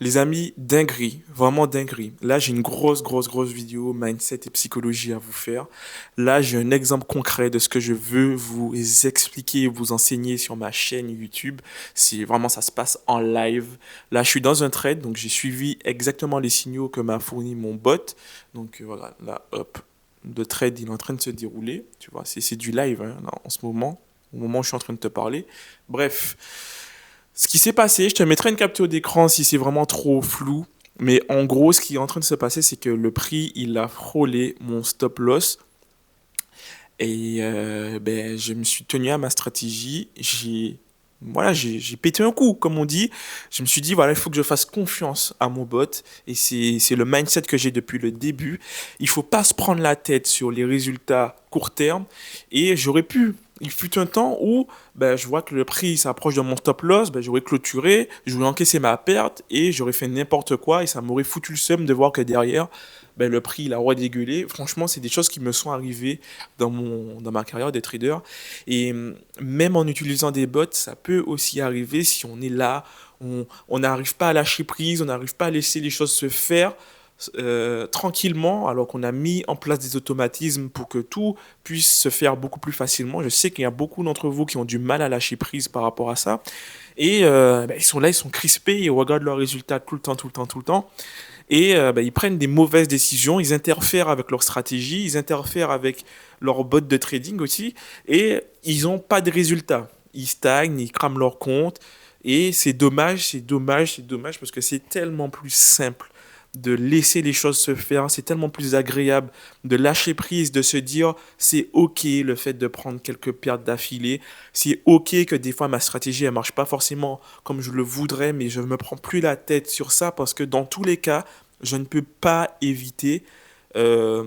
Les amis, dinguerie, vraiment dinguerie. Là, j'ai une grosse vidéo mindset et psychologie à vous faire. Là, j'ai un exemple concret de ce que je veux vous expliquer et vous enseigner sur ma chaîne YouTube. C'est vraiment, ça se passe en live. Là, je suis dans un trade, donc j'ai suivi exactement les signaux que m'a fourni mon bot. Donc voilà, là, hop, le trade, il est en train de se dérouler. Tu vois, c'est du live hein, là, en ce moment, au moment où je suis en train de te parler. Bref. Ce qui s'est passé, je te mettrai une capture d'écran si c'est vraiment trop flou. Mais en gros, ce qui est en train de se passer, c'est que le prix, il a frôlé mon stop loss. Et ben, je me suis tenu à ma stratégie. J'ai pété un coup, comme on dit. Je me suis dit, voilà, il faut que je fasse confiance à mon bot. Et c'est le mindset que j'ai depuis le début. Il faut pas se prendre la tête sur les résultats court terme. Et j'aurais pu. Il fut un temps où ben, je vois que le prix s'approche de mon stop loss, ben, j'aurais clôturé, j'aurais encaissé ma perte et j'aurais fait n'importe quoi et ça m'aurait foutu le seum de voir que derrière, ben, le prix il a redégulé. Franchement, c'est des choses qui me sont arrivées dans ma carrière de trader. Et même en utilisant des bots, ça peut aussi arriver si on est là, on n'arrive pas à lâcher prise, on n'arrive pas à laisser les choses se faire tranquillement, alors qu'on a mis en place des automatismes pour que tout puisse se faire beaucoup plus facilement. Je sais qu'il y a beaucoup d'entre vous qui ont du mal à lâcher prise par rapport à ça. Et ben, ils sont là, ils sont crispés, ils regardent leurs résultats tout le temps. Et ben, ils prennent des mauvaises décisions, ils interfèrent avec leur stratégie, ils interfèrent avec leur bot de trading aussi, et ils n'ont pas de résultats. Ils stagnent, ils crament leur compte, et c'est dommage, parce que c'est tellement plus simple de laisser les choses se faire, c'est tellement plus agréable de lâcher prise, de se dire c'est ok le fait de prendre quelques pertes d'affilée, c'est ok que des fois ma stratégie elle marche pas forcément comme je le voudrais, mais je me prends plus la tête sur ça parce que dans tous les cas, je ne peux pas éviter euh,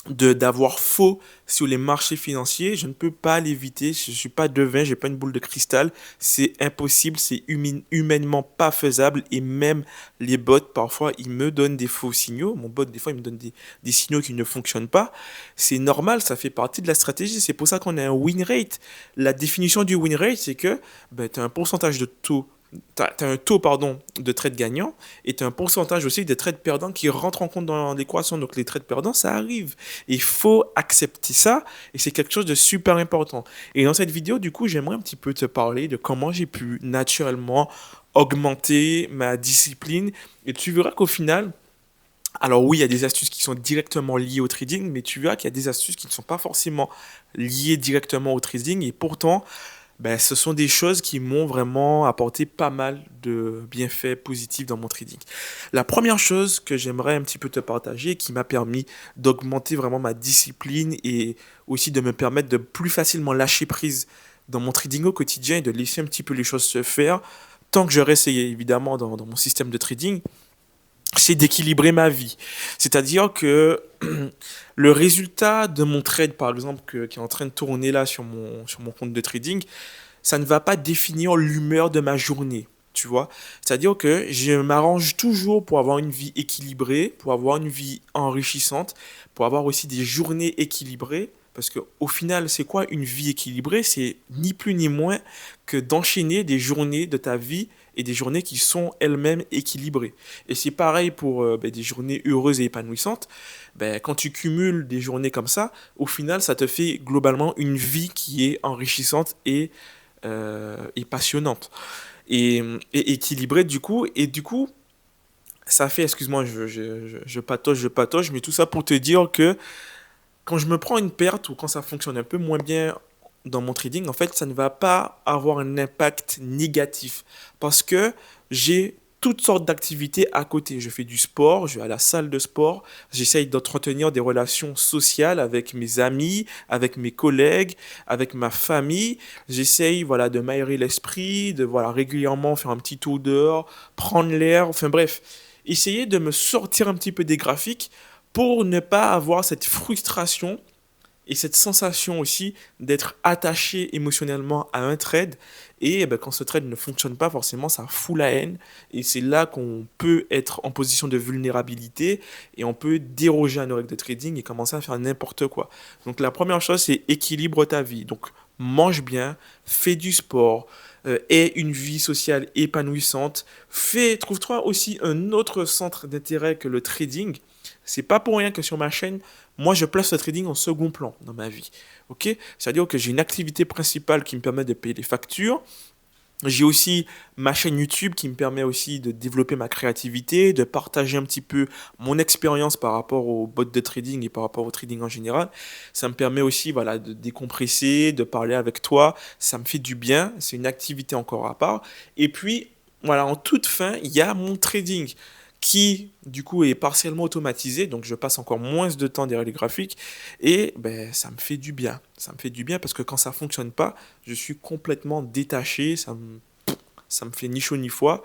d'avoir faux sur les marchés financiers. Je ne peux pas l'éviter. Je ne suis pas devin, j'ai pas une boule de cristal. C'est impossible, c'est humainement pas faisable. Et même les bots, parfois, ils me donnent des faux signaux. Mon bot, des fois, il me donne des signaux qui ne fonctionnent pas. C'est normal, ça fait partie de la stratégie. C'est pour ça qu'on a un win rate. La définition du win rate, c'est que ben, tu as un pourcentage de taux t'as un taux pardon, de trades gagnants et tu as un pourcentage aussi de trades perdants qui rentrent en compte dans l'équation. Donc les trades perdants, ça arrive. Il faut accepter ça et c'est quelque chose de super important. Et dans cette vidéo, du coup, j'aimerais un petit peu te parler de comment j'ai pu naturellement augmenter ma discipline. Et tu verras qu'au final, alors oui, il y a des astuces qui sont directement liées au trading, mais tu verras qu'il y a des astuces qui ne sont pas forcément liées directement au trading et pourtant ben, ce sont des choses qui m'ont vraiment apporté pas mal de bienfaits positifs dans mon trading. La première chose que j'aimerais un petit peu te partager, qui m'a permis d'augmenter vraiment ma discipline et aussi de me permettre de plus facilement lâcher prise dans mon trading au quotidien et de laisser un petit peu les choses se faire, tant que je reste évidemment dans mon système de trading, c'est d'équilibrer ma vie. C'est-à-dire que le résultat de mon trade, par exemple, qui est en train de tourner là sur mon compte de trading, ça ne va pas définir l'humeur de ma journée. Tu vois? C'est-à-dire que je m'arrange toujours pour avoir une vie équilibrée, pour avoir une vie enrichissante, pour avoir aussi des journées équilibrées. Parce que au final, c'est quoi une vie équilibrée? C'est ni plus ni moins que d'enchaîner des journées de ta vie et des journées qui sont elles-mêmes équilibrées. Et c'est pareil pour ben, des journées heureuses et épanouissantes. Ben, quand tu cumules des journées comme ça, au final, ça te fait globalement une vie qui est enrichissante et passionnante et équilibrée du coup. Et du coup, ça fait, excuse-moi, je patoche, mais tout ça pour te dire que quand je me prends une perte ou quand ça fonctionne un peu moins bien dans mon trading, en fait, ça ne va pas avoir un impact négatif parce que j'ai toutes sortes d'activités à côté. Je fais du sport, je vais à la salle de sport, j'essaye d'entretenir des relations sociales avec mes amis, avec mes collègues, avec ma famille. J'essaye, voilà, de m'aérer l'esprit, de, voilà, régulièrement faire un petit tour dehors, prendre l'air, enfin bref, essayer de me sortir un petit peu des graphiques pour ne pas avoir cette frustration et cette sensation aussi d'être attaché émotionnellement à un trade. Et ben, quand ce trade ne fonctionne pas, forcément, ça fout la haine. Et c'est là qu'on peut être en position de vulnérabilité et on peut déroger à nos règles de trading et commencer à faire n'importe quoi. Donc la première chose, c'est équilibre ta vie. Donc mange bien, fais du sport, aie une vie sociale épanouissante. Trouve-toi aussi un autre centre d'intérêt que le trading. C'est pas pour rien que sur ma chaîne, moi je place le trading en second plan dans ma vie. Ok? C'est-à-dire que j'ai une activité principale qui me permet de payer les factures. J'ai aussi ma chaîne YouTube qui me permet aussi de développer ma créativité, de partager un petit peu mon expérience par rapport aux bots de trading et par rapport au trading en général. Ça me permet aussi, voilà, de décompresser, de parler avec toi. Ça me fait du bien. C'est une activité encore à part. Et puis, voilà, en toute fin, il y a mon trading qui, du coup, est partiellement automatisé. Donc, je passe encore moins de temps derrière les graphiques. Et ben, ça me fait du bien. Ça me fait du bien parce que quand ça fonctionne pas, je suis complètement détaché. Ça me fait ni chaud ni froid.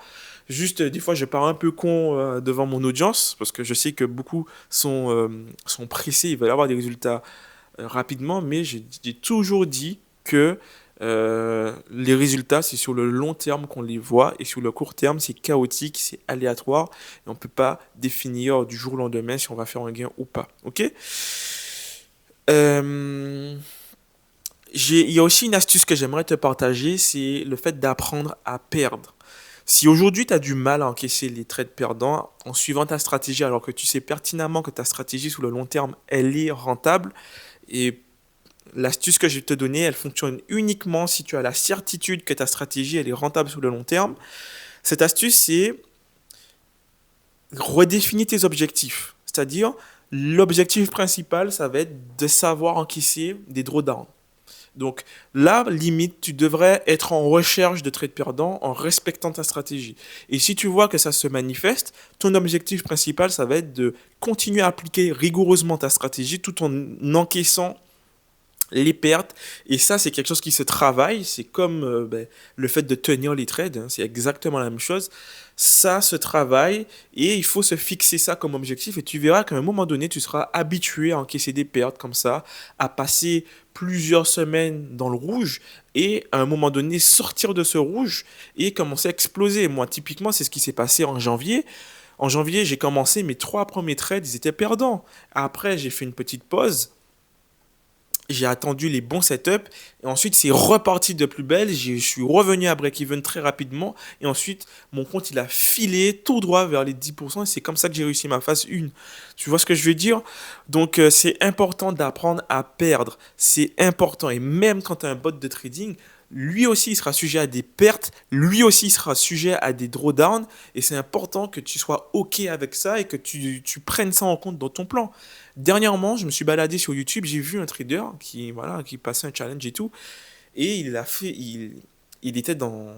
Juste, des fois, je pars un peu con devant mon audience parce que je sais que beaucoup sont pressés. Ils veulent avoir des résultats rapidement. Mais j'ai toujours dit que les résultats, c'est sur le long terme qu'on les voit et sur le court terme, c'est chaotique, c'est aléatoire et on ne peut pas définir du jour au lendemain si on va faire un gain ou pas. Ok? Euh, il y a aussi une astuce que j'aimerais te partager, c'est le fait d'apprendre à perdre. Si aujourd'hui tu as du mal à encaisser les trades perdants en suivant ta stratégie alors que tu sais pertinemment que ta stratégie sur le long terme, elle est rentable, et l'astuce que je vais te donner, elle fonctionne uniquement si tu as la certitude que ta stratégie, elle est rentable sur le long terme. Cette astuce, c'est redéfinir tes objectifs. C'est-à-dire, l'objectif principal, ça va être de savoir encaisser des drawdowns. Donc là, limite, tu devrais être en recherche de trades perdants en respectant ta stratégie. Et si tu vois que ça se manifeste, ton objectif principal, ça va être de continuer à appliquer rigoureusement ta stratégie tout en encaissant les pertes. Et ça, c'est quelque chose qui se travaille. C'est comme ben, le fait de tenir les trades, hein. C'est exactement la même chose. Ça se travaille et il faut se fixer ça comme objectif. Et tu verras qu'à un moment donné, tu seras habitué à encaisser des pertes comme ça, à passer plusieurs semaines dans le rouge et à un moment donné sortir de ce rouge et commencer à exploser. Moi, typiquement, c'est ce qui s'est passé en janvier. En janvier, j'ai commencé mes 3 premiers trades, ils étaient perdants. Après, j'ai fait une petite pause, j'ai attendu les bons setups et ensuite c'est reparti de plus belle. Je suis revenu à break-even très rapidement et ensuite mon compte il a filé tout droit vers les 10% et c'est comme ça que j'ai réussi ma phase 1. Tu vois ce que je veux dire? Donc c'est important d'apprendre à perdre. C'est important et même quand tu as un bot de trading, lui aussi il sera sujet à des pertes, lui aussi il sera sujet à des drawdowns et c'est important que tu sois OK avec ça et que tu prennes ça en compte dans ton plan. Dernièrement, je me suis baladé sur YouTube, j'ai vu un trader voilà, qui passait un challenge et tout, et il était dans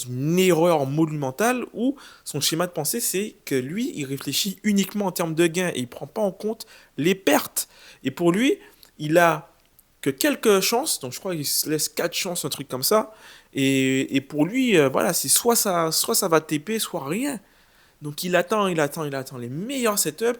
une erreur monumentale où son schéma de pensée, c'est que lui, il réfléchit uniquement en termes de gains et il ne prend pas en compte les pertes. Et pour lui, il a que quelques chances, donc je crois qu'il se laisse 4 chances, un truc comme ça, et pour lui, voilà, c'est soit ça va TP, soit rien. Donc il attend les meilleurs setups.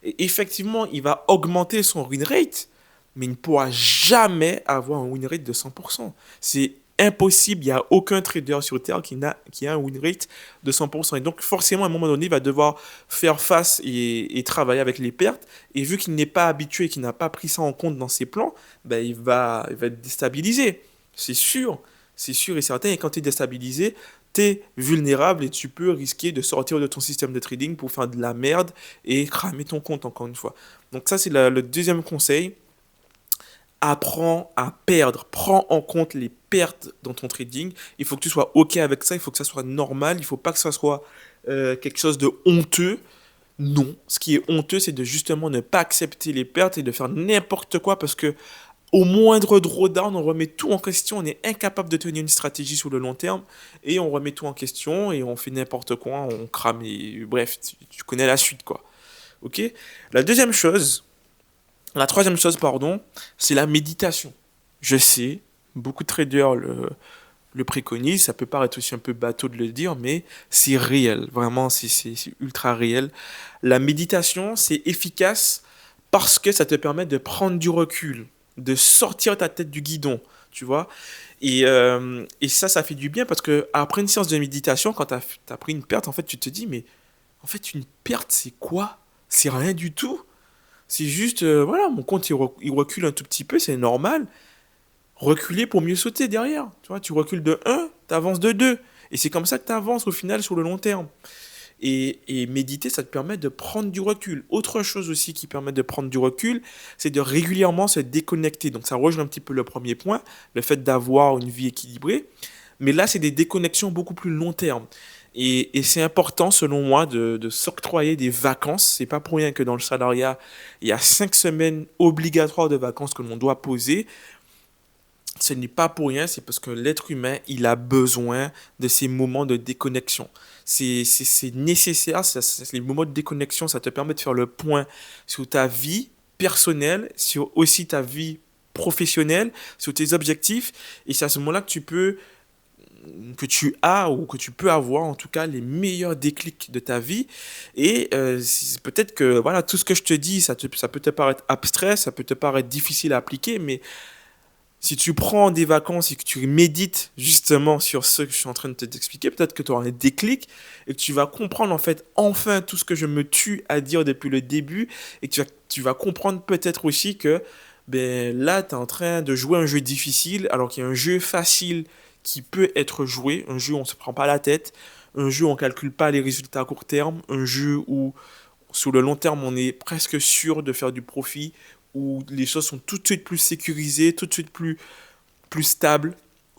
Et effectivement, il va augmenter son win rate, mais il ne pourra jamais avoir un win rate de 100%. C'est impossible. Il n'y a aucun trader sur Terre qui a un win rate de 100%. Et donc forcément, à un moment donné, il va devoir faire face et travailler avec les pertes. Et vu qu'il n'est pas habitué, qu'il n'a pas pris ça en compte dans ses plans, ben, il va être déstabilisé. C'est sûr. C'est sûr et certain. Et quand tu es déstabilisé, tu es vulnérable et tu peux risquer de sortir de ton système de trading pour faire de la merde et cramer ton compte encore une fois. Donc ça, c'est le deuxième conseil. Apprends à perdre. Prends en compte les pertes dans ton trading. Il faut que tu sois OK avec ça. Il faut que ça soit normal. Il ne faut pas que ça soit quelque chose de honteux. Non. Ce qui est honteux, c'est de justement ne pas accepter les pertes et de faire n'importe quoi parce que au moindre drawdown, on remet tout en question, on est incapable de tenir une stratégie sur le long terme, et on remet tout en question, et on fait n'importe quoi, on crame, et bref, tu connais la suite, quoi. Ok? La deuxième chose, la troisième chose, pardon, c'est la méditation. Je sais, beaucoup de traders le préconisent, ça peut paraître aussi un peu bateau de le dire, mais c'est réel, vraiment, c'est ultra réel. La méditation, c'est efficace parce que ça te permet de prendre du recul, de sortir ta tête du guidon, tu vois. Et ça fait du bien parce que après une séance de méditation, quand tu as pris une perte, en fait, tu te dis, mais en fait, une perte, c'est quoi? C'est rien du tout. C'est juste, voilà, mon compte, il recule un tout petit peu, c'est normal. reculer pour mieux sauter derrière. Tu vois, tu recules de un, tu avances de 2. Et c'est comme ça que tu avances au final sur le long terme. Et méditer, ça te permet de prendre du recul. Autre chose aussi qui permet de prendre du recul, c'est de régulièrement se déconnecter. Donc ça rejoint un petit peu le premier point, le fait d'avoir une vie équilibrée. Mais là, c'est des déconnexions beaucoup plus long terme. Et c'est important, selon moi, de s'octroyer des vacances. C'est pas pour rien que dans le salariat, il y a 5 semaines obligatoires de vacances que l'on doit poser. Ce n'est pas pour rien, c'est parce que l'être humain, il a besoin de ces moments de déconnexion. C'est nécessaire, les moments de déconnexion, ça te permet de faire le point sur ta vie personnelle, sur aussi ta vie professionnelle, sur tes objectifs. Et c'est à ce moment-là que tu as ou que tu peux avoir en tout cas les meilleurs déclics de ta vie. Et peut-être que voilà, tout ce que je te dis, ça peut te paraître abstrait, ça peut te paraître difficile à appliquer, mais si tu prends des vacances et que tu médites justement sur ce que je suis en train de t'expliquer, peut-être que tu auras un déclic et que tu vas comprendre en fait enfin tout ce que je me tue à dire depuis le début et que tu vas comprendre peut-être aussi que ben, là, tu es en train de jouer un jeu difficile alors qu'il y a un jeu facile qui peut être joué, un jeu où on ne se prend pas la tête, un jeu où on ne calcule pas les résultats à court terme, un jeu où sur le long terme, on est presque sûr de faire du profit, où les choses sont tout de suite plus sécurisées, tout de suite plus stables,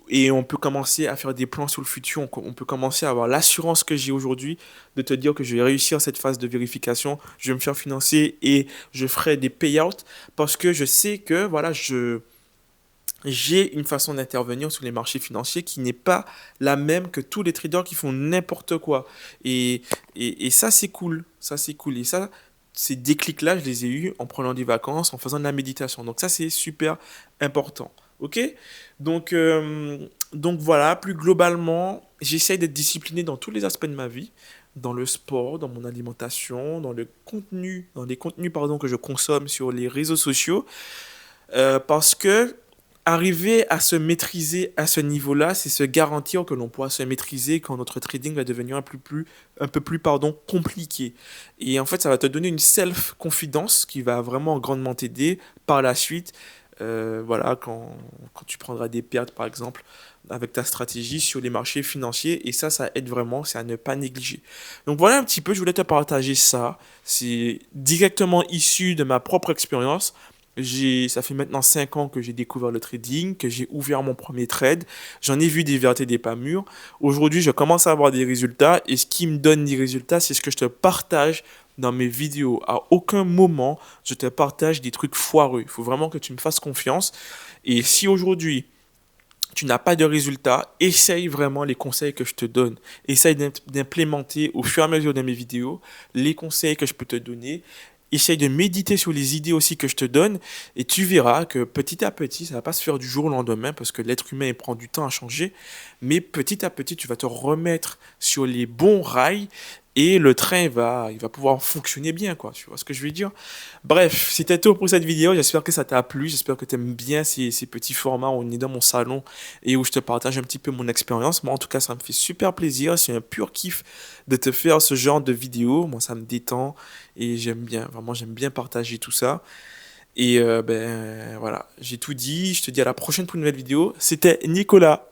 et on peut commencer à faire des plans sur le futur, on peut commencer à avoir l'assurance que j'ai aujourd'hui de te dire que je vais réussir cette phase de vérification, je vais me faire financer et je ferai des payouts parce que je sais que voilà, j'ai une façon d'intervenir sur les marchés financiers qui n'est pas la même que tous les traders qui font n'importe quoi. Et ça, c'est cool. Ça, c'est cool. Et ça, ces déclics-là, je les ai eus en prenant des vacances, en faisant de la méditation. Donc ça, c'est super important. OK? Donc, donc voilà, plus globalement, j'essaye d'être discipliné dans tous les aspects de ma vie, dans le sport, dans mon alimentation, dans les contenus pardon, que je consomme sur les réseaux sociaux. Parce que arriver à se maîtriser à ce niveau-là, c'est se garantir que l'on pourra se maîtriser quand notre trading va devenir un peu plus pardon, compliqué. Et en fait, ça va te donner une self-confidence qui va vraiment grandement t'aider par la suite. Voilà, quand tu prendras des pertes, par exemple, avec ta stratégie sur les marchés financiers. Et ça aide vraiment, c'est à ne pas négliger. Donc voilà un petit peu, je voulais te partager ça. C'est directement issu de ma propre expérience. Ça fait maintenant 5 ans que j'ai découvert le trading, que j'ai ouvert mon premier trade. J'en ai vu des vertes et des pas mûres. Aujourd'hui, je commence à avoir des résultats et ce qui me donne des résultats, c'est ce que je te partage dans mes vidéos. À aucun moment, je te partage des trucs foireux. Il faut vraiment que tu me fasses confiance. Et si aujourd'hui, tu n'as pas de résultats, essaye vraiment les conseils que je te donne. Essaye d'implémenter au fur et à mesure de mes vidéos les conseils que je peux te donner. Essaye de méditer sur les idées aussi que je te donne et tu verras que petit à petit, ça va pas se faire du jour au lendemain parce que l'être humain il prend du temps à changer, mais petit à petit, tu vas te remettre sur les bons rails et le train il va pouvoir fonctionner bien, quoi. Tu vois ce que je veux dire? Bref, c'était tout pour cette vidéo. J'espère que ça t'a plu. J'espère que tu aimes bien ces petits formats où on est dans mon salon et où je te partage un petit peu mon expérience. Moi, en tout cas, ça me fait super plaisir. C'est un pur kiff de te faire ce genre de vidéo. Moi, ça me détend et j'aime bien. Vraiment, j'aime bien partager tout ça. Et ben voilà, j'ai tout dit. Je te dis à la prochaine pour une nouvelle vidéo. C'était Nicolas.